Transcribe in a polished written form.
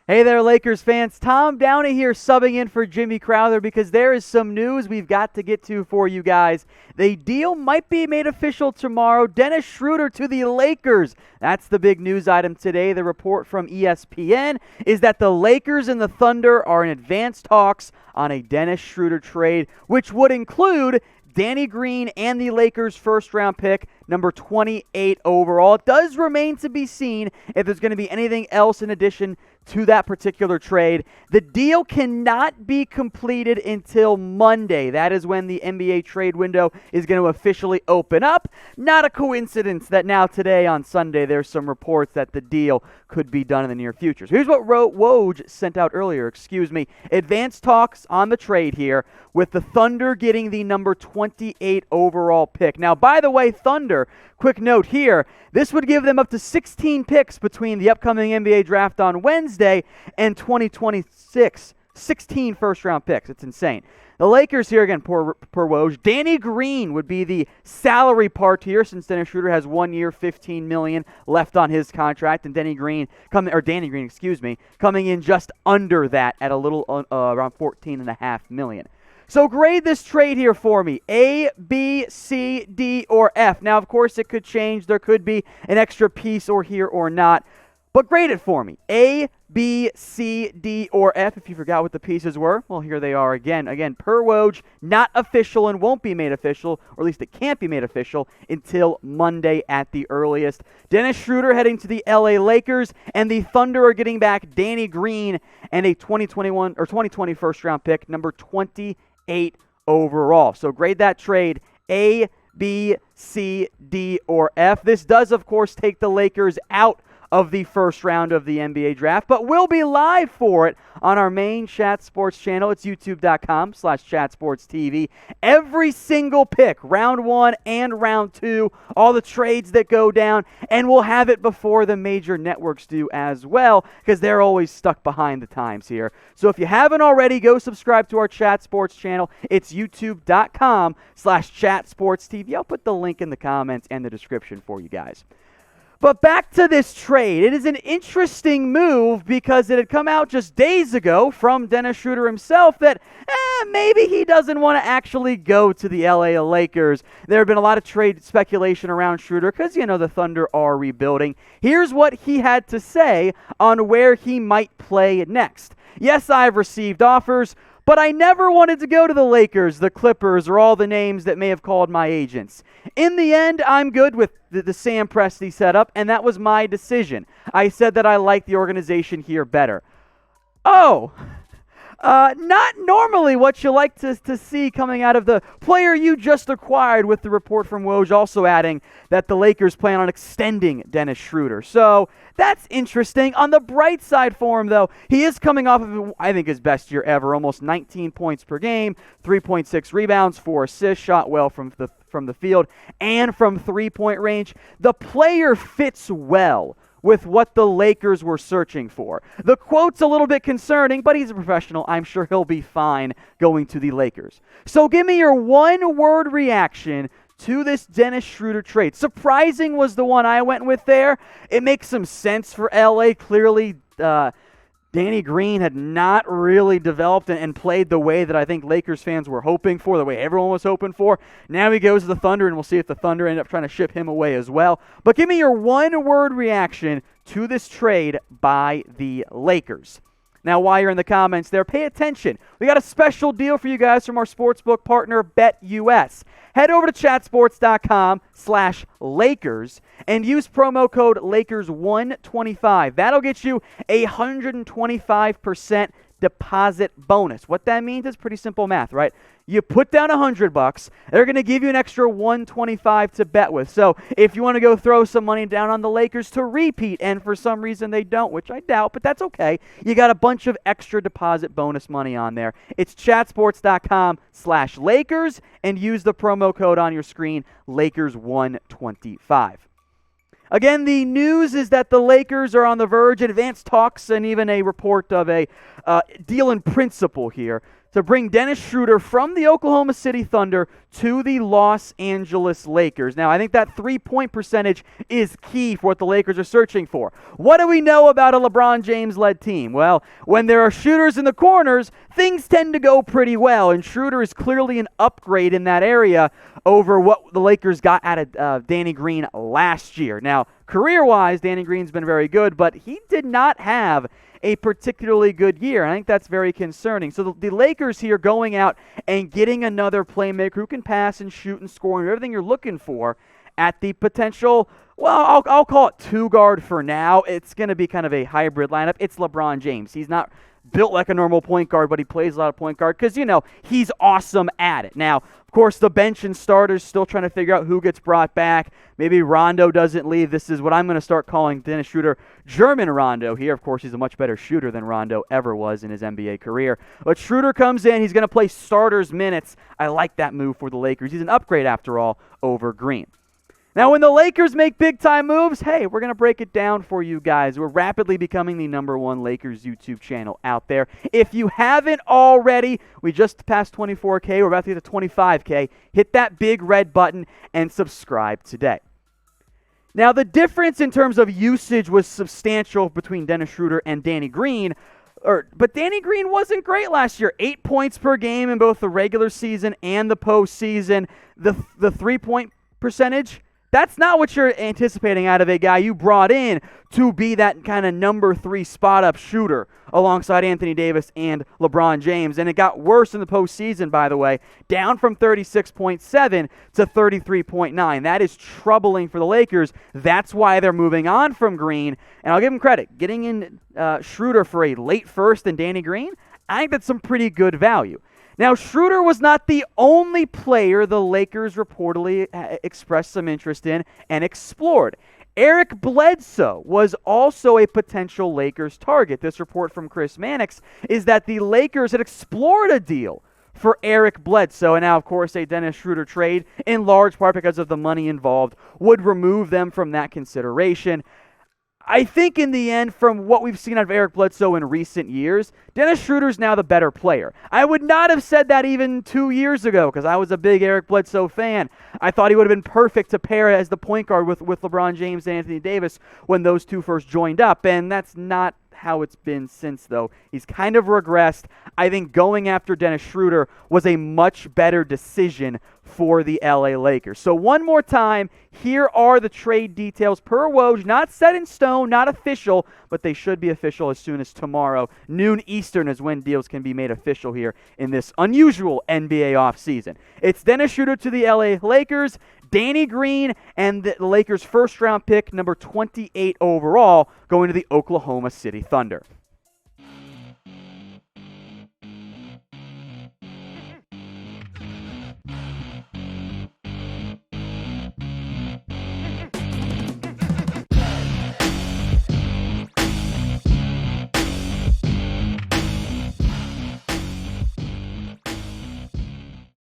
Hey there, Lakers fans. Tom Downey here subbing in for Jimmy Crowther because there is some news we've got to get to for you guys. The deal might be made official tomorrow. Dennis Schroder to the Lakers. That's the big news item today. The report from ESPN is that the Lakers and the Thunder are in advanced talks on a Dennis Schroder trade, which would include Danny Green and the Lakers' first-round pick, number 28 overall. It does remain to be seen if there's going to be anything else in addition to that particular trade. The deal cannot be completed until Monday. That is when the NBA trade window is going to officially open up. Not a coincidence that now today on Sunday there's some reports that the deal could be done in the near future. So here's what Woj sent out earlier. Advanced talks on the trade here with the Thunder getting the number 28 overall pick. Now, by the way, Thunder, quick note here, this would give them up to 16 picks between the upcoming NBA draft on Wednesday and 2026. 16 first-round picks. It's insane. The Lakers here, again, per Woj, Danny Green would be the salary part here since Dennis Schroder has 1 year, $15 million left on his contract, and Danny Green, coming in just under that at a little around $14.5 million. So grade this trade here for me, A, B, C, D, or F. Now, of course, it could change. There could be an extra piece or here or not. But grade it for me, A, B, C, D, or F. If you forgot what the pieces were, well, here they are again. Again, per Woj, not official and won't be made official, or at least it can't be made official until Monday at the earliest. Dennis Schroder heading to the LA Lakers, and the Thunder are getting back Danny Green and a 2020 first-round pick, number 28 overall. So grade that trade A, B, C, D, or F. This does, of course, take the Lakers out of the first round of the NBA draft, but we'll be live for it on our main Chat Sports channel. It's youtube.com/chatsportstv. Every single pick, round 1 and round 2, all the trades that go down, and we'll have it before the major networks do as well, because they're always stuck behind the times here. So if you haven't already, go subscribe to our Chat Sports channel. It's youtube.com/chatsportstv. I'll put the link in the comments and the description for you guys. But back to this trade. It is an interesting move because it had come out just days ago from Dennis Schroder himself that maybe he doesn't want to actually go to the LA Lakers. There have been a lot of trade speculation around Schroder because, the Thunder are rebuilding. Here's what he had to say on where he might play next. Yes, I've received offers, but I never wanted to go to the Lakers, the Clippers, or all the names that may have called my agents. In the end, I'm good with the Sam Presti setup, and that was my decision. I said that I like the organization here better. Not normally what you like to see coming out of the player you just acquired, with the report from Woj also adding that the Lakers plan on extending Dennis Schroder. So that's interesting. On the bright side for him, though, he is coming off of, I think, his best year ever, almost 19 points per game, 3.6 rebounds, 4 assists, shot well from the field and from three-point range. The player fits well with what the Lakers were searching for. The quote's a little bit concerning, but he's a professional. I'm sure he'll be fine going to the Lakers. So give me your one-word reaction to this Dennis Schroder trade. Surprising was the one I went with there. It makes some sense for LA. Clearly, Danny Green had not really developed and played the way that I think Lakers fans were hoping for, the way everyone was hoping for. Now he goes to the Thunder, and we'll see if the Thunder end up trying to ship him away as well. But give me your one-word reaction to this trade by the Lakers. Now, while you're in the comments there, pay attention. We got a special deal for you guys from our sportsbook partner, BetUS. Head over to chatsports.com/Lakers and use promo code Lakers125. That'll get you a 125% deposit bonus. What that means is pretty simple math, right? You put down $100, they're going to give you an extra $125 to bet with. So if you want to go throw some money down on the Lakers to repeat, and for some reason they don't, which I doubt, but that's okay, you got a bunch of extra deposit bonus money on there. It's chatsports.com/Lakers and use the promo code on your screen, Lakers125. Again, the news is that the Lakers are on the verge of advanced talks and even a report of a deal in principle here to bring Dennis Schroder from the Oklahoma City Thunder to the Los Angeles Lakers. Now, I think that three-point percentage is key for what the Lakers are searching for. What do we know about a LeBron James-led team? Well, when there are shooters in the corners, things tend to go pretty well, and Schroder is clearly an upgrade in that area over what the Lakers got out of Danny Green last year. Now, career-wise, Danny Green's been very good, but he did not have a particularly good year. I think that's very concerning. So the Lakers here going out and getting another playmaker who can pass and shoot and score and everything you're looking for at the potential, well, I'll call it two-guard for now. It's going to be kind of a hybrid lineup. It's LeBron James. He's not built like a normal point guard, but he plays a lot of point guard because, he's awesome at it. Now, of course, the bench and starters still trying to figure out who gets brought back. Maybe Rondo doesn't leave. This is what I'm going to start calling Dennis Schroder German Rondo here. Of course, he's a much better shooter than Rondo ever was in his NBA career. But Schroder comes in. He's going to play starters minutes. I like that move for the Lakers. He's an upgrade, after all, over Green. Now, when the Lakers make big-time moves, hey, we're going to break it down for you guys. We're rapidly becoming the #1 Lakers YouTube channel out there. If you haven't already, we just passed 24K. We're about to get to 25K. Hit that big red button and subscribe today. Now, the difference in terms of usage was substantial between Dennis Schroder and Danny Green. But Danny Green wasn't great last year. 8 points per game in both the regular season and the postseason. The three-point percentage, that's not what you're anticipating out of a guy you brought in to be that kind of number 3 spot-up shooter alongside Anthony Davis and LeBron James. And it got worse in the postseason, by the way, down from 36.7 to 33.9. That is troubling for the Lakers. That's why they're moving on from Green. And I'll give them credit. Getting in Schroder for a late first and Danny Green, I think that's some pretty good value. Now, Schroder was not the only player the Lakers reportedly expressed some interest in and explored. Eric Bledsoe was also a potential Lakers target. This report from Chris Mannix is that the Lakers had explored a deal for Eric Bledsoe, and now, of course, a Dennis Schroder trade, in large part because of the money involved, would remove them from that consideration. I think in the end, from what we've seen out of Eric Bledsoe in recent years, Dennis Schroeder's now the better player. I would not have said that even 2 years ago because I was a big Eric Bledsoe fan. I thought he would have been perfect to pair as the point guard with LeBron James and Anthony Davis when those two first joined up, and that's not how it's been since, though. He's kind of regressed. I think going after Dennis Schroder was a much better decision for the LA Lakers. So one more time, here are the trade details per Woj. Not set in stone, not official, but they should be official as soon as tomorrow. Noon Eastern is when deals can be made official here in this unusual NBA offseason. It's Dennis Schroder to the LA Lakers, Danny Green, and the Lakers' first-round pick, number 28 overall, going to the Oklahoma City Thunder.